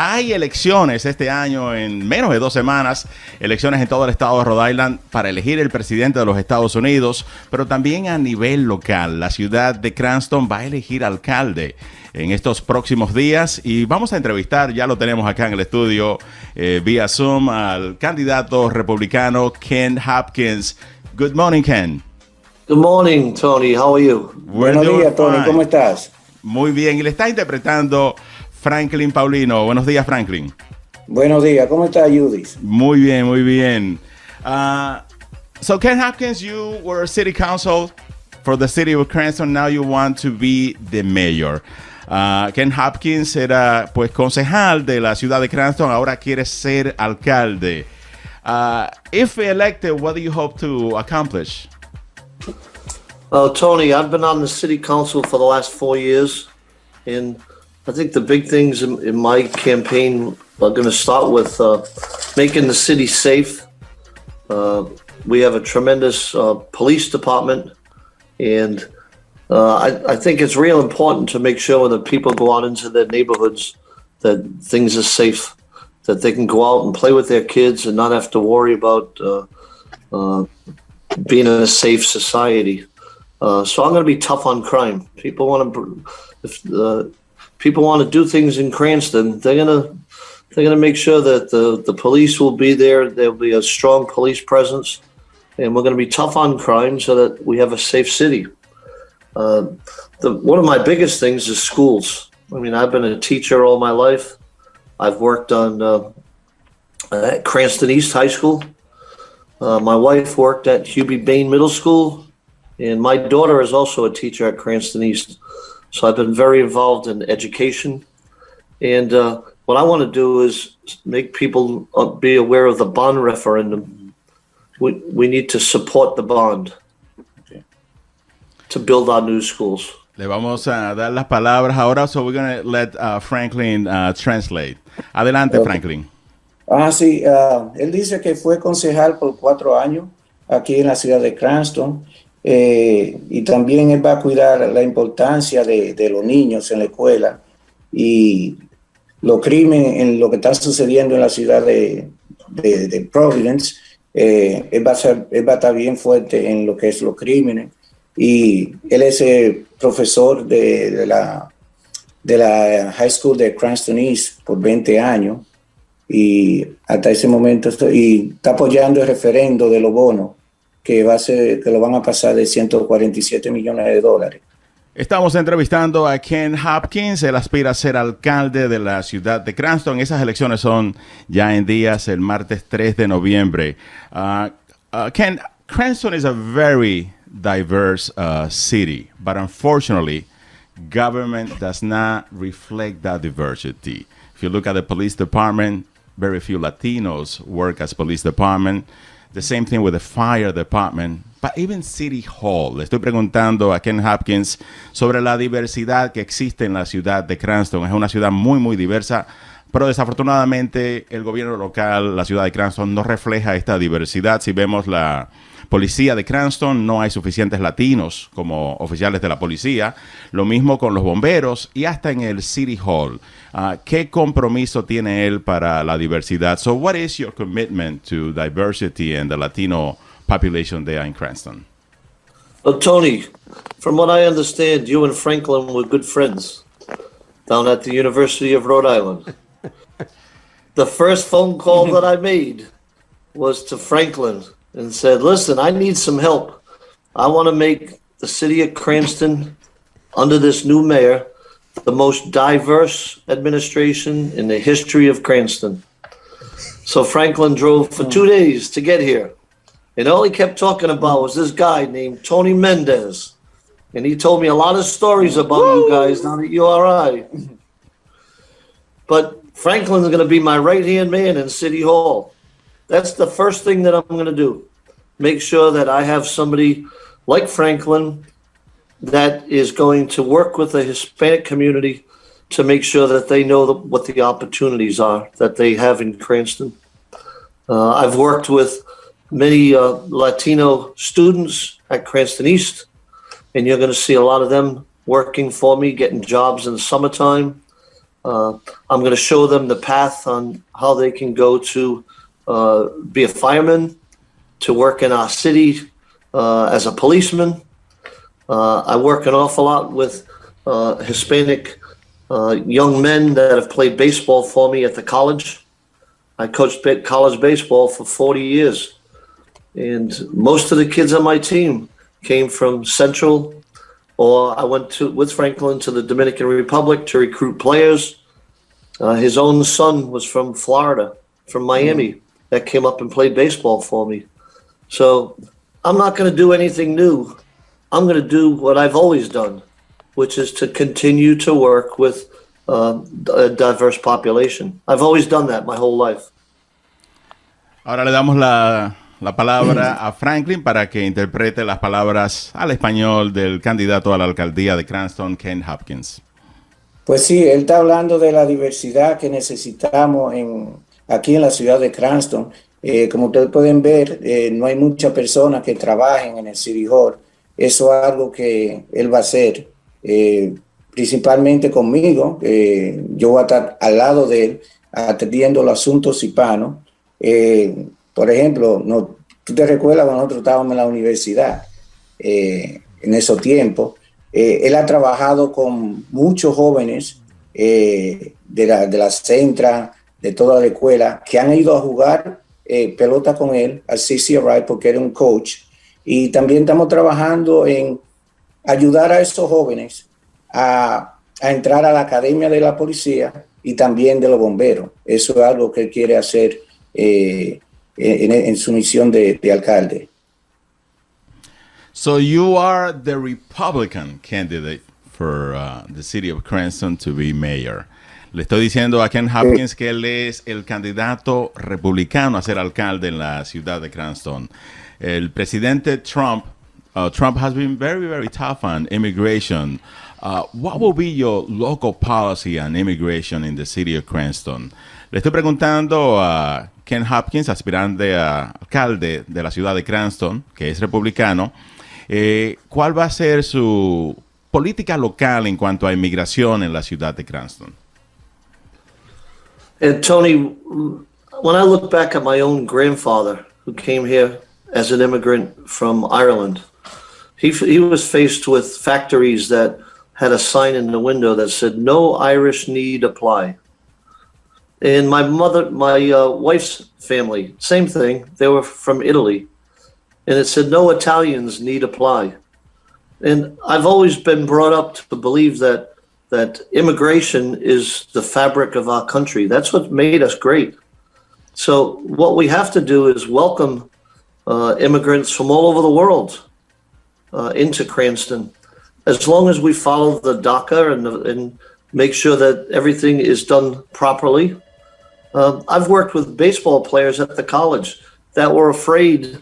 hay elecciones este año en menos de 2 semanas, elecciones en todo el estado de Rhode Island para elegir el presidente de los Estados Unidos, pero también a nivel local. La ciudad de Cranston va a elegir alcalde en estos próximos días y vamos a entrevistar, ya lo tenemos acá en el estudio vía Zoom, al candidato republicano Ken Hopkins. Good morning, Ken. Good morning, Tony. How are you? Buenos días, Tony. ¿Cómo estás? Muy bien. Y le está interpretando Franklin Paulino. Buenos días, Franklin. Buenos días. ¿Cómo está, Judith? Muy bien, muy bien. So, Ken Hopkins, you were city council for the city of Cranston. Now you want to be the mayor. Ken Hopkins era, pues, concejal de la ciudad de Cranston. Ahora quiere ser alcalde. If elected, what do you hope to accomplish? Tony, I've been on the city council for the last 4 years, and I think the big things in my campaign are going to start with making the city safe. We have a tremendous police department, and I think it's real important to make sure that people go out into their neighborhoods that things are safe, that they can go out and play with their kids and not have to worry about being in a safe society. So I'm going to be tough on crime. People want to, if people want to do things in Cranston, they're gonna make sure that the police will be there. There'll be a strong police presence, and we're going to be tough on crime so that we have a safe city. One of my biggest things is schools. I mean, I've been a teacher all my life. I've worked on at Cranston East High School. My wife worked at Hubie Bain Middle School. And my daughter is also a teacher at Cranston East. So I've been very involved in education. And what I want to do is make people be aware of the bond referendum. We need to support the bond to build our new schools. Le vamos a dar las palabras ahora, so we're going to let Franklin translate. Adelante, Franklin. Sí, él dice que fue concejal por 4 años aquí en la ciudad de Cranston. Y también él va a cuidar la importancia de los niños en la escuela y los crímenes en lo que está sucediendo en la ciudad de Providence. Él va a estar bien fuerte en lo que es los crímenes, y él es profesor de la High School de Cranston East por 20 años, y hasta ese momento y está apoyando el referendo de los bonos que lo van a pasar de 147 millones de dólares. Estamos entrevistando a Ken Hopkins. Él aspira a ser alcalde de la ciudad de Cranston. Esas elecciones son ya en días, el martes 3 de noviembre. Ken, Cranston is a very diverse city, but unfortunately, government does not reflect that diversity. If you look at the police department, very few Latinos work as police department. The same thing with the fire department, but even City Hall. Le estoy preguntando a Ken Hopkins sobre la diversidad que existe en la ciudad de Cranston. Es una ciudad muy, muy diversa, pero desafortunadamente el gobierno local, la ciudad de Cranston, no refleja esta diversidad. Si vemos la policía de Cranston, no hay suficientes latinos como oficiales de la policía. Lo mismo con los bomberos y hasta en el City Hall. ¿Qué compromiso tiene él para la diversidad? So what is your commitment to diversity and the Latino population there in Cranston? Well, Tony, from what I understand, you and Franklin were good friends down at the University of Rhode Island. The first phone call that I made was to Franklin and said, listen, I need some help. I want to make the city of Cranston, under this new mayor, the most diverse administration in the history of Cranston. So Franklin drove for 2 days to get here. And all he kept talking about was this guy named Tony Mendez. And he told me a lot of stories about you guys down at URI. But Franklin's going to be my right-hand man in City Hall. That's the first thing that I'm going to do. Make sure that I have somebody like Franklin that is going to work with the Hispanic community to make sure that they know what the opportunities are that they have in Cranston. I've worked with many Latino students at Cranston East, and you're going to see a lot of them working for me, getting jobs in the summertime. I'm going to show them the path on how they can go to be a fireman, to work in our city as a policeman. I work an awful lot with Hispanic young men that have played baseball for me at the college. I coached college baseball for 40 years. And most of the kids on my team came from Central, or I went with Franklin to the Dominican Republic to recruit players. His own son was from Florida, from Miami, that came up and played baseball for me. So I'm not going to do anything new. I'm going to do what I've always done, which is to continue to work with a diverse population. I've always done that my whole life. Ahora le damos la palabra a Franklin para que interprete las palabras al español del candidato a la alcaldía de Cranston, Ken Hopkins. Pues sí, él está hablando de la diversidad que necesitamos aquí en la ciudad de Cranston. Como ustedes pueden ver, no hay muchas personas que trabajen en el City Hall. Eso es algo que él va a hacer, principalmente conmigo. Yo voy a estar al lado de él, atendiendo los asuntos hispanos. Por ejemplo, tú te recuerdas cuando nosotros estábamos en la universidad, en esos tiempos. Él ha trabajado con muchos jóvenes de la Centra, de toda la escuela, que han ido a jugar pelota con él al CCRI porque era un coach. Y también estamos trabajando en ayudar a esos jóvenes a entrar a la academia de la policía y también de los bomberos. Eso es algo que él quiere hacer en su misión de alcalde. So you are the Republican candidate for the city of Cranston to be mayor. Le estoy diciendo a Ken Hopkins que él es el candidato republicano a ser alcalde en la ciudad de Cranston. El presidente Trump has been very, very tough on immigration. What will be your local policy on immigration in the city of Cranston? Le estoy preguntando a Ken Hopkins, aspirante a alcalde de la ciudad de Cranston, que es republicano, ¿cuál va a ser su política local en cuanto a inmigración en la ciudad de Cranston? And Tony, when I look back at my own grandfather, who came here as an immigrant from Ireland, he was faced with factories that had a sign in the window that said, "No Irish need apply." And my wife's family, same thing. They were from Italy. And it said, "No Italians need apply." And I've always been brought up to believe that immigration is the fabric of our country. That's what made us great. So what we have to do is welcome immigrants from all over the world into Cranston. As long as we follow the DACA and make sure that everything is done properly. I've worked with baseball players at the college that were afraid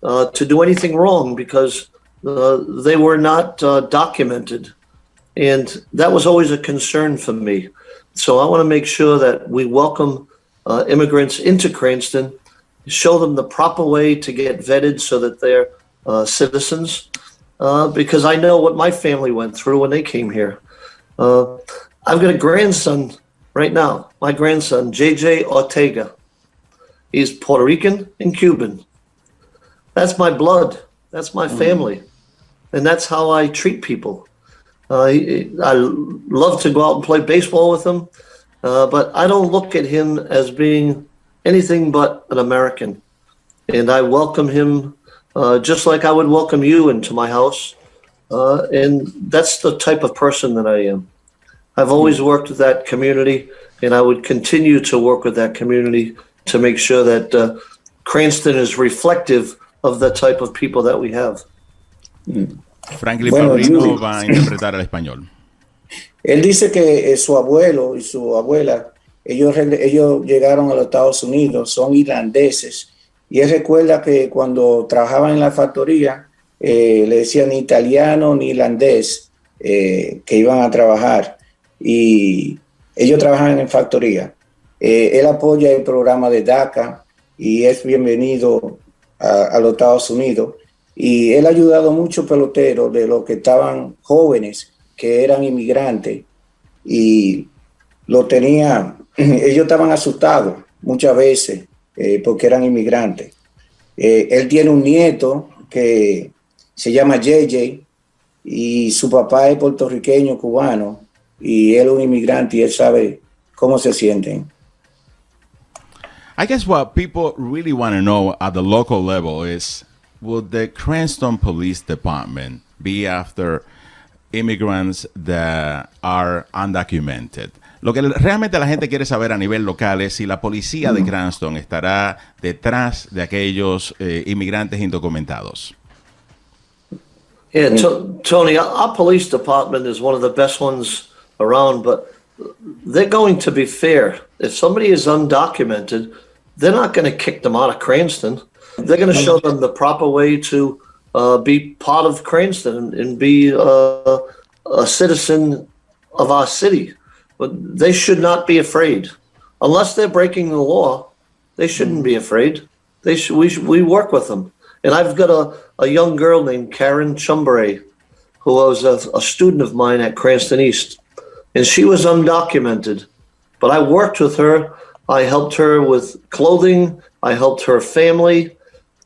to do anything wrong because they were not documented. And that was always a concern for me. So I want to make sure that we welcome immigrants into Cranston, show them the proper way to get vetted so that they're citizens, because I know what my family went through when they came here. I've got a grandson right now, my grandson, JJ Ortega. He's Puerto Rican and Cuban. That's my blood. That's my family. And that's how I treat people. I love to go out and play baseball with him, but I don't look at him as being anything but an American. And I welcome him just like I would welcome you into my house. And that's the type of person that I am. I've always worked with that community, and I would continue to work with that community to make sure that Cranston is reflective of the type of people that we have. Franklin Paulino va a interpretar el español. Él dice que su abuelo y su abuela, ellos llegaron a los Estados Unidos, son irlandeses, y él recuerda que cuando trabajaban en la factoría, le decían ni italiano ni irlandés que iban a trabajar, y ellos trabajan en factoría. Él apoya el programa de DACA y es bienvenido a los Estados Unidos. Y él ha ayudado a muchos peloteros de los que estaban jóvenes, que eran inmigrantes, y lo tenía, ellos estaban asustados muchas veces porque eran inmigrantes. Él tiene un nieto que se llama JJ y su papá es puertorriqueño, cubano, y él es un inmigrante y él sabe cómo se sienten. I guess what people really want to know at the local level is, would the Cranston Police Department be after immigrants that are undocumented? Lo que realmente la gente quiere saber a nivel local es si la policía de Cranston estará detrás de aquellos inmigrantes indocumentados. Yeah, Tony, our police department is one of the best ones around, but they're going to be fair. If somebody is undocumented, they're not going to kick them out of Cranston. They're going to show them the proper way to be part of Cranston and be a citizen of our city. But they should not be afraid. Unless they're breaking the law, they shouldn't be afraid. We work with them. And I've got a young girl named Karen Chumberay, who was a student of mine at Cranston East. And she was undocumented. But I worked with her. I helped her with clothing. I helped her family.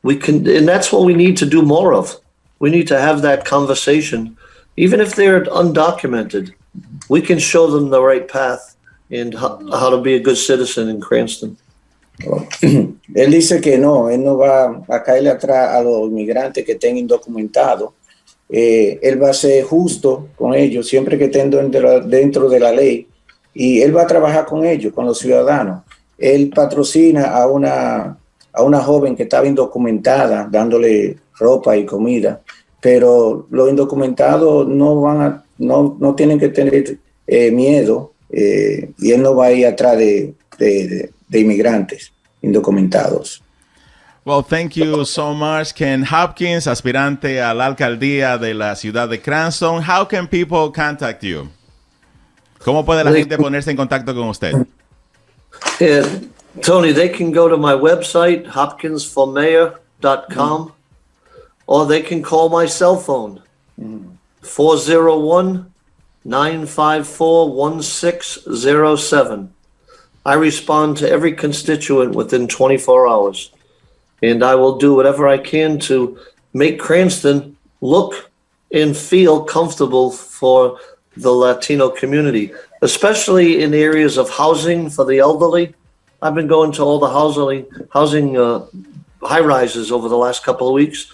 And that's what we need to do more of. We need to have that conversation. Even if they're undocumented, we can show them the right path and how to be a good citizen in Cranston. Él dice que no, él no va a caerle atrás a los inmigrantes que estén indocumentados. Él va a ser justo con ellos siempre que estén dentro de la ley, y él va a trabajar con ellos, con los ciudadanos. Él patrocina a una joven que estaba indocumentada, dándole ropa y comida, pero los indocumentados no tienen que tener miedo, y él no va a ir atrás de inmigrantes indocumentados. Well, thank you so much, Ken Hopkins, aspirante a la alcaldía de la ciudad de Cranston. How can people contact you? ¿Cómo puede la gente ponerse en contacto con usted? Tony, they can go to my website, hopkinsformayor.com, or they can call my cell phone, 401-954-1607. I respond to every constituent within 24 hours, and I will do whatever I can to make Cranston look and feel comfortable for the Latino community, especially in areas of housing for the elderly. I've been going to all the housing high-rises over the last couple of weeks.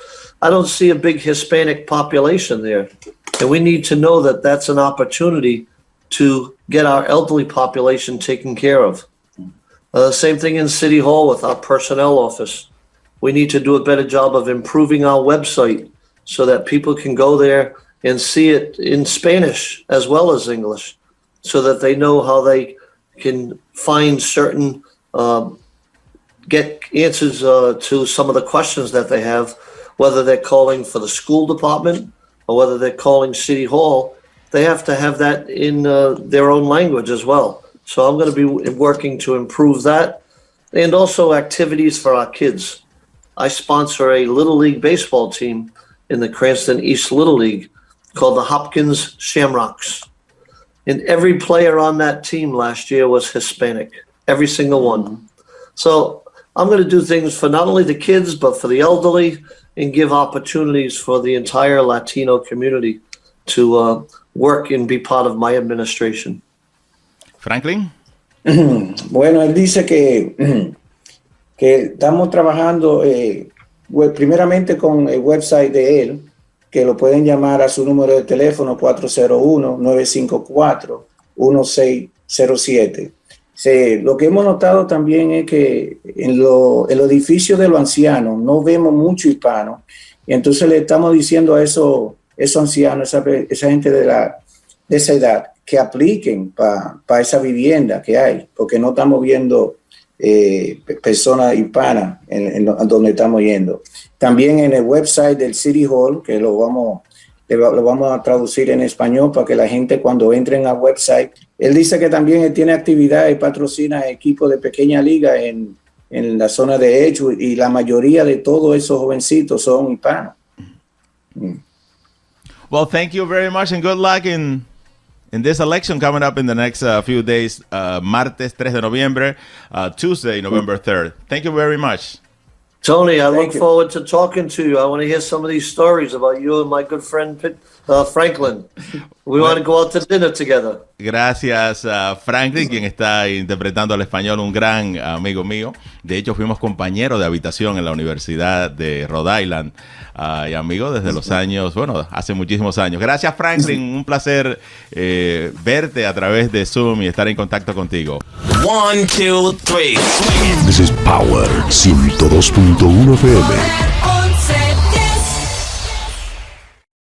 I don't see a big Hispanic population there, and we need to know that that's an opportunity to get our elderly population taken care of. Same thing in City Hall with our personnel office. We need to do a better job of improving our website so that people can go there and see it in Spanish as well as English, so that they know how they can find certain, get answers to some of the questions that they have, whether they're calling for the school department or whether they're calling City Hall. They have to have that in their own language as well. So I'm going to be working to improve that, and also activities for our kids. I sponsor a Little League baseball team in the Cranston East Little League called the Hopkins Shamrocks. And every player on that team last year was Hispanic, every single one. So I'm going to do things for not only the kids, but for the elderly, and give opportunities for the entire Latino community to work and be part of my administration. Franklin? Bueno, él dice que estamos trabajando primeramente con el website de él, que lo pueden llamar a su número de teléfono 401-954-1607. Lo que hemos notado también es que en los edificios de los ancianos no vemos mucho hispano, y entonces le estamos diciendo a esos ancianos, esa gente de esa edad, que apliquen para esa vivienda que hay, porque no estamos viendo personas hispanas en donde estamos yendo. También en el website del City Hall, que lo vamos a traducir en español para que la gente cuando entren al website, él dice que también él tiene actividades y patrocina equipos de pequeña liga en la zona de Edgewood, y la mayoría de todos esos jovencitos son hispanos. Well, thank you very much and good luck in in this election coming up in the next few days, martes 3 de noviembre, Tuesday, November 3rd. Thank you very much. Tony, I look forward to talking to you. I want to hear some of these stories about you and my good friend Franklin. We want to go out to dinner together. Gracias a Franklin, quien está interpretando al español, un gran amigo mío. De hecho, fuimos compañeros de habitación en la Universidad de Rhode Island y amigos desde los años, bueno, hace muchísimos años. Gracias, Franklin. Un placer verte a través de Zoom y estar en contacto contigo. 1, 2, 3. This is Power 102.1 FM.